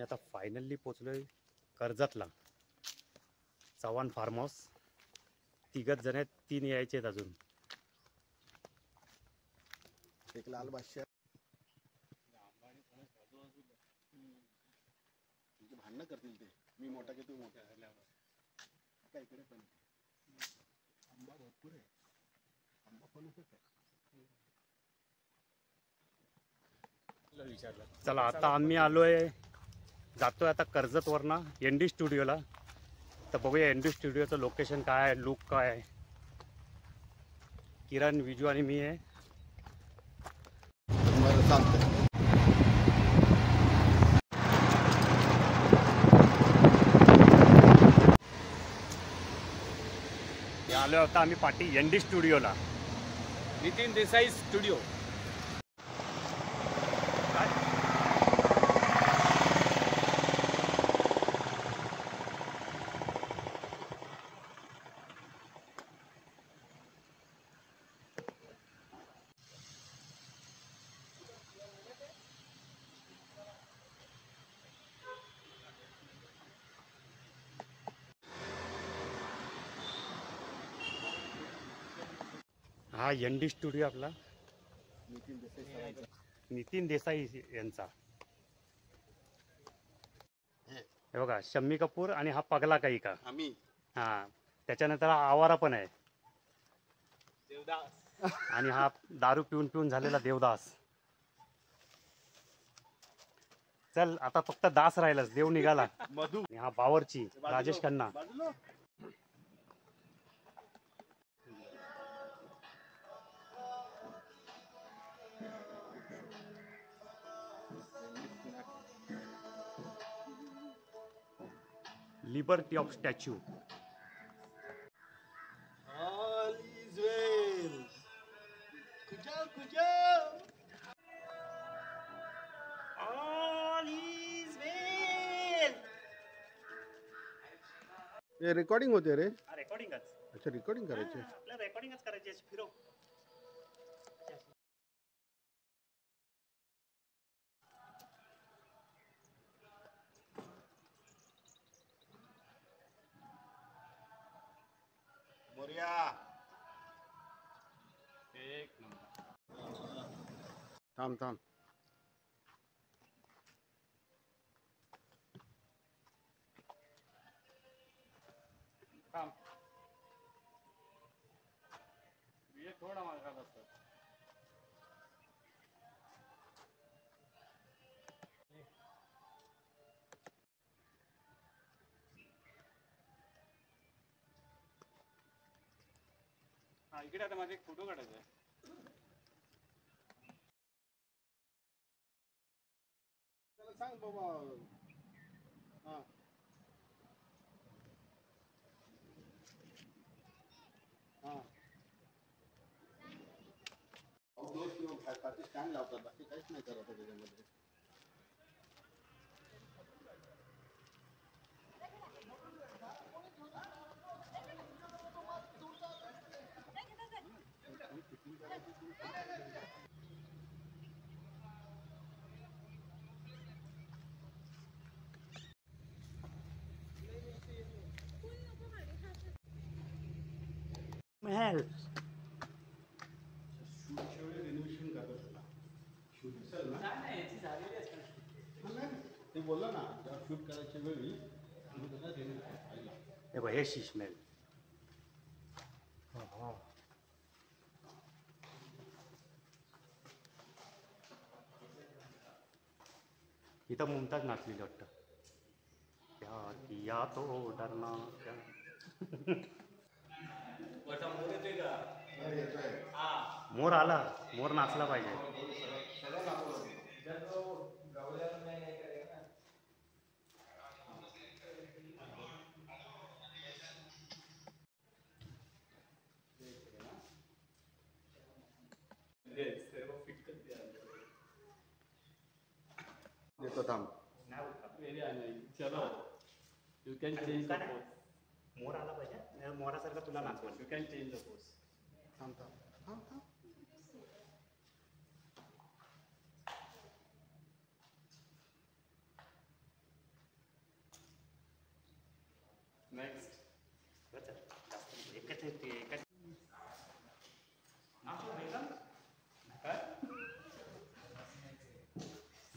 आम्ही आता finally पोचलोय कर्जतला, Chavan form house. तिघच जण आहेत, 3 यायचे आहेत अजून. एक लाल बादशाह भांडणं करतील ते, मी मोठा की तू मोठा. काय इकडे पण आंबा भरपूर आहे, आंबा फणसच आहे. चला आता आम्ही आलोय, जातोय आता कर्जतवरनं एनडी स्टुडिओला. तर बघूया एनडी स्टुडिओचं लोकेशन काय आहे, लुक काय आहे. किरण, विजू आणि मी आहे. बरं चालतंय. आलो होता आम्ही पाठी एनडी स्टुडिओला. नितीन देसाई स्टुडिओ. हा एनडी स्टुडिओ आपला नितीन देसाई यांचा. हे बघा, शम्मी कपूर आणि हा पगला काही का आम्ही. हा, त्याच्यानंतर हा आवारा पण आहे, देवदास. आणि हा दारू पिऊन पिऊन झालेला देवदास. चल आता फक्त दास राहिलाच, देव निघाला. मधू. आणि हा Bawarchi Rajesh Khanna. Liberty of statue. All is well. कुजाव All is well. हे रेकॉर्डिंग होते रे. रेकॉर्डिंगच. अच्छा, रेकॉर्डिंग करायचे. आपल्याला रेकॉर्डिंगच करायची. फिरव. मोरया. एक नंबर. थांब थांब. थांब. ये थोडा मागं बस. हा, इकडे आता माझा एक फोटो काढायचा आहे. सांग बाबा. हा. हा. स्टँड लावतात, बाकी काहीच नाही करत त्याच्यामध्ये. महल. रिनोव्हेशन करत शूट असेल ना. ते बोलला ना, जेव्हा शूट करायच्या वेळी हे बघ, हे शीश महल. इथं मुमताज नाचलेली वाटतं. क्या किया तो डरना क्या. मोर आला, मोर नाचला पाहिजे. देतो थांब. चलो, you can change the pose. मोर आला पाहिजे, मोरासारखा तुला नाचवा. You can change the pose. थांब थांब थांब थांब. Next.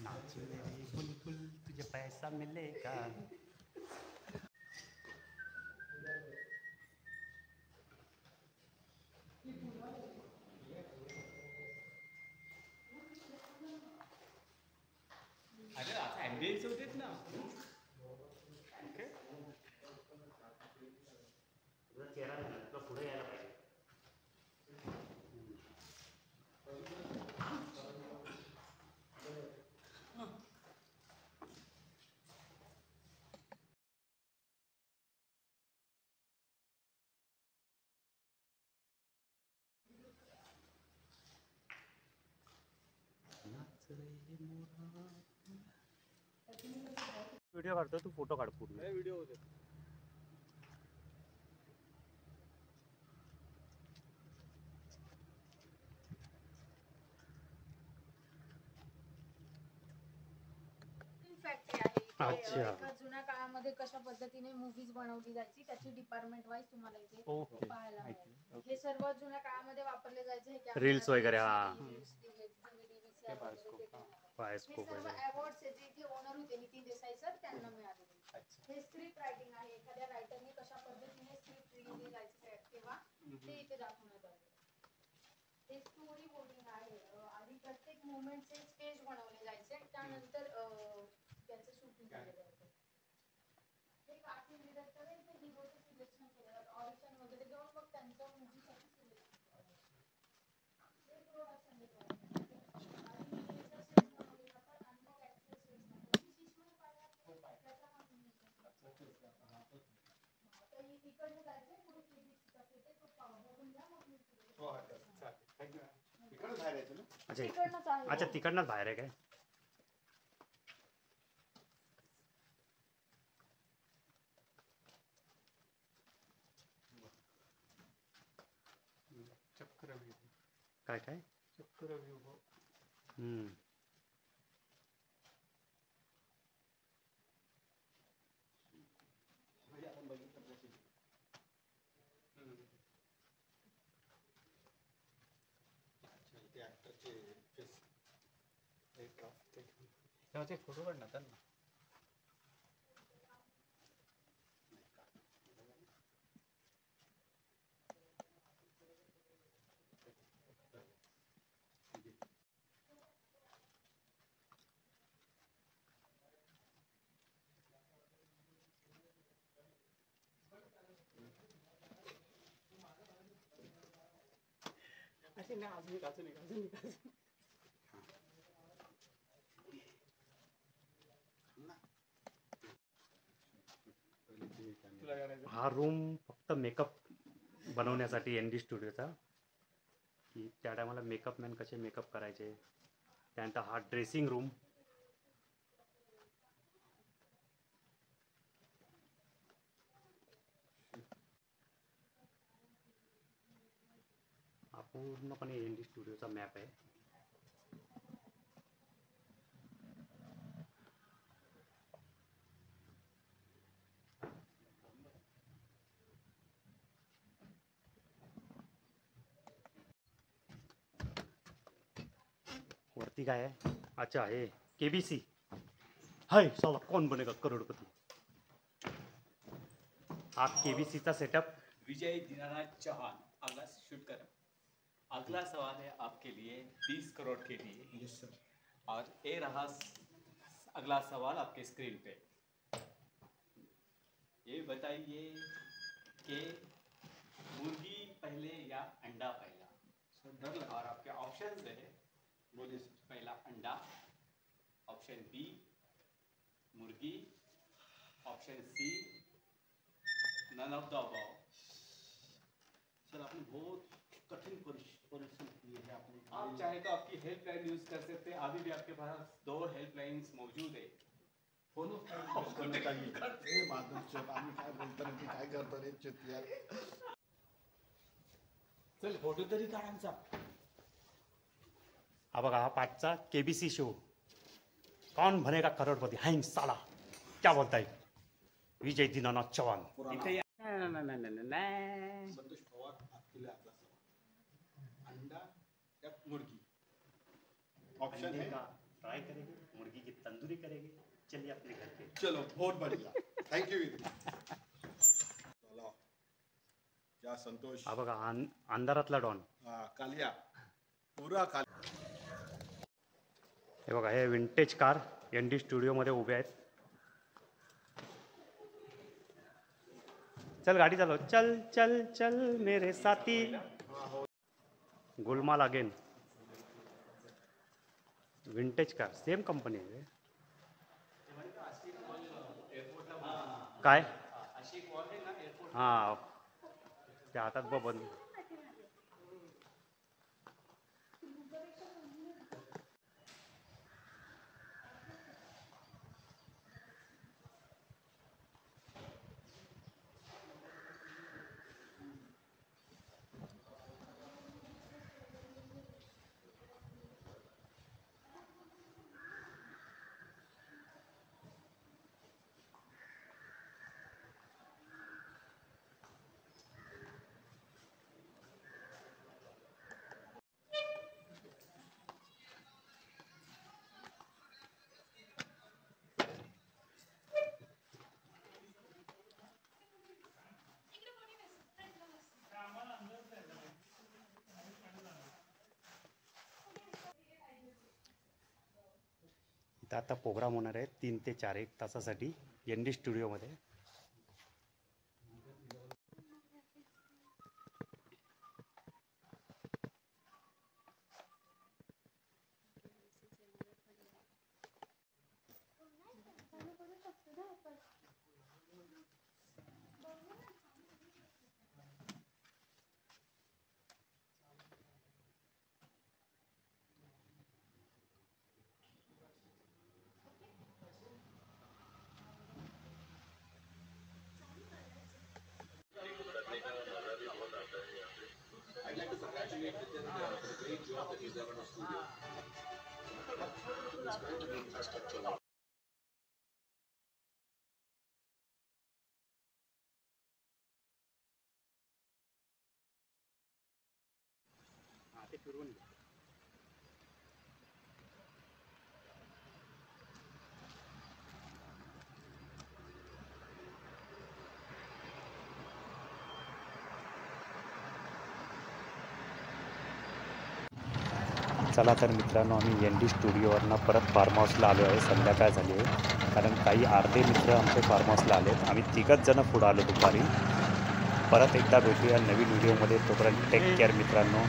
नाचू रे बुलबुल तुझे पैसा मिलेगा. अरे आता ambience होतेत ना. Okay. तुझा चेहरा नाही ना, तुला पुढे यायला पाहिजे. व्हिडिओ काढतो तू, फोटो काढ पूर्ण. व्हिडिओ होते. फॅक्टरी आहे इथे. अच्छा. एका जुन्या काळामध्ये कशा पद्धतीने मूवीज बनवली जायची त्याची डिपार्टमेंट वाईज तुम्हाला इथे ओके. पाहायला मिळेल. हे सर्व जुन्या काळामध्ये वापरले जायचे हे camera, Reels वगैरे, हा. reels, DVD, VCR बायोस्कोप, वगैरे ते हा. हे बायोस्कोप सर्व वगैरे. अवॉर्ड्स जे इथे ओनर होते नितीन देसाई सर त्यांना मिळालेले. हे स्क्रिप्ट रायटिंग आहे. एखाद्या रायटरने कशा पद्धतीने स्क्रिप्ट लिहिली जायची तेव्हा ते इथे दाखवण्यात आले. हे स्टोरी बोर्डिंग आहे. आधी प्रत्येक मुवमेंटचे स्केच बनवले जायचे त्यानंतर त्याचं शूटिंग केलं जायचं. हे कास्टिंग डिरेक्टर आहे ते हिरोचं सिलेक्शन केलं जातं. ऑडिशन वगैरे घेऊन मग त्यांचं मूवीसाठी सिलेक्शन केलं जातं. हे प्रोडक्शन डिपार्टमेंट आधी इनिशियल स्टेज बनवले जातात आणि मग ऍक्च्युअल स्टेज बनवतात. शिशमन पाहिला त्याचा हा इनिशियल आता इकडनं जायचं पुढे केबीसीचा सेट आहे तो बघून घ्या मग मी हो चालेल. इकडं बाहेर यायचं ना. अच्छा तिकडनंच आहे. अच्छा तिकडनंच बाहेर आहे काय? चक्रव्यूह. काय काय? चक्रव्यूह. हम्म. म्हणजे आपण बघितलं तशी. अच्छा ते ऍक्टरचे फेस. तेव्हाचे फोटो काढ ना त्यांना. असे नाही अजून तुला करायचं. हा रूम फक्त मेकअप बनवण्यासाठी ND स्टुडिओचा, की त्या टायमाला मेकअप मॅन कसे मेकअप करायचे. त्यानंतर हा ड्रेसिंग रूम. हा पूर्णपणे ND स्टुडिओचा मॅप आहे. वरती काय आहे? अच्छा हे KBC. हाय साला कौन बनेगा करोड़पति. हा KBCचा सेटअप. विजय दीनानाथ चौहान अगला शूट कर. अगला सवाल है आपके लिए 20 करोड़ के लिए. Yes sir. और ये रहा अगला सवाल आपके स्क्रीन पे. ये बताइए कि मुर्गी पहले या अंडा पहला. सर डर लगा. और आपके ऑप्शंस है. बोलिए सर. पहला अंडा, ऑप्शन बी मुर्गी, option C none of the above. Sir आपने बहुत कठिन परिश्रम किए हैं. आपने आप चाहे तो आपकी हेल्पलाइन यूज कर सकते हैं. अभी भी आपके पास 2 हेल्पलाइंस मौजूद है. फोन ए माधव आम्ही काय बोलतो नाही काय करतो रे चुत यार. चल फोटो तरी काढ आमचा. हा बघा हा 5चा KBC शो. कौन बनेगा करोड़पति. हाय साला क्या बोलता है. विजय दीनानाथ चव्हाण. इथे नाही. संतोष पवार आपके आपला अंडा या मुर्गी ऑप्शन है. फ्राई करेंगे, मुर्गी की तंदूरी करेंगे. चलिए अपने घर पे. चलो बहुत बढ़िया. Thank you. चलो क्या संतोष. हा बघा अंधारातला डॉन. कालिया पुरा कालिया. हे बघा हे विंटेज कार ND स्टुडिओमध्ये उभे आहेत. चल गाडी चालव. चल चल चल मेरे साथी. Golmaal again. Vintage car same company आहे. काय हां त्या हातात बंद. इथं आता प्रोग्राम होणार आहे 3 ते 4 एक तासासाठी ND स्टुडिओमध्ये. चला तर मित्रांनो आम्ही ND स्टुडिओवरनं परत फार्म हाऊसला आलो आहे. संध्याकाळ झाली आहे कारण काही अर्धे मित्र आमचे फार्म हाऊसला आले आहेत. आम्ही 3घच जण पुढं आलो दुपारी. परत एकदा भेटूया नवीन व्हिडिओमध्ये. तोपर्यंत टेक केअर मित्रांनो.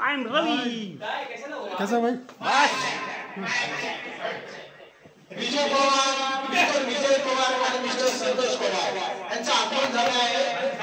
I'm Ravi. कैसा भाई. विजय पवार, मिस्टर विजय पवार आणि मिस्टर संतोष पवार यांचा आगमन झाला आहे.